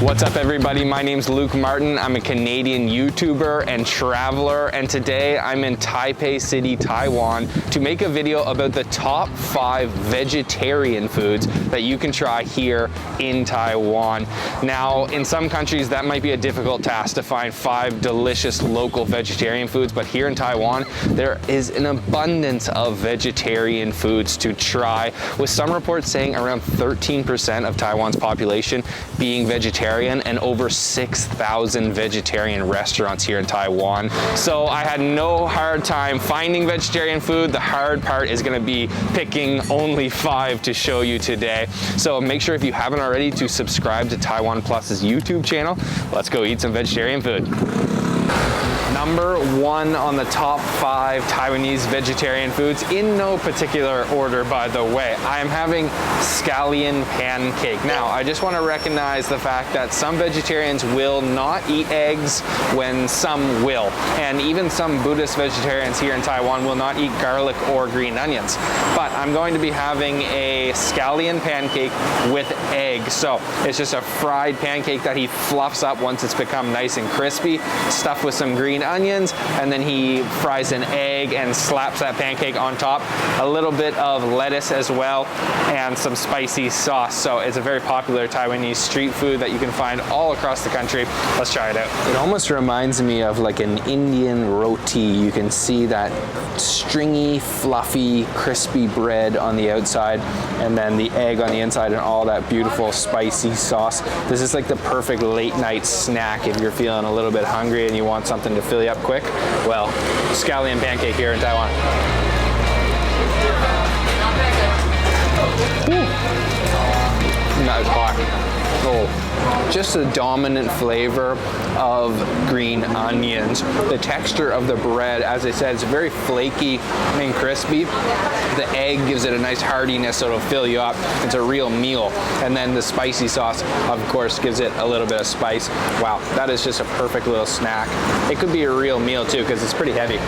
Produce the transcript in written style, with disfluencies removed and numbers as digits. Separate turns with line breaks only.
What's up everybody, my name's Luke Martin. I'm a Canadian YouTuber and traveler, and today I'm in Taipei City, Taiwan to make a video about the top 5 vegetarian foods that you can try here in Taiwan. Now, in some countries that might be a difficult task to find 5 delicious local vegetarian foods, but here in Taiwan there is an abundance of vegetarian foods to try, with some reports saying around 13% of Taiwan's population being vegetarian and over 6,000 vegetarian restaurants here in Taiwan. So I had no hard time finding vegetarian food. The hard part is gonna be picking only 5 to show you today. So make sure if you haven't already to subscribe to Taiwan Plus's YouTube channel. Let's go eat some vegetarian food. Number 1 on the top 5 Taiwanese vegetarian foods, in no particular order by the way, I am having scallion pancake. Now, I just want to recognize the fact that some vegetarians will not eat eggs when some will. And even some Buddhist vegetarians here in Taiwan will not eat garlic or green onions. But I'm going to be having a scallion pancake with egg. So it's just a fried pancake that he fluffs up once it's become nice and crispy, stuffed with some green onions, and then he fries an egg and slaps that pancake on top. A little bit of lettuce as well, and some spicy sauce. So it's a very popular Taiwanese street food that you can find all across the country. Let's try it out. It almost reminds me of like an Indian roti. You can see that stringy, fluffy, crispy bread on the outside, and then the egg on the inside, and all that beautiful spicy sauce. This is like the perfect late night snack if you're feeling a little bit hungry and you want something to fill you up quick. Well, scallion pancake here in Taiwan. That is hot. Oh, just the dominant flavor of green onions. The texture of the bread, as I said, is very flaky and crispy. The egg gives it a nice heartiness, so it'll fill you up. It's a real meal. And then the spicy sauce, of course, gives it a little bit of spice. Wow, that is just a perfect little snack. It could be a real meal too, because it's pretty heavy.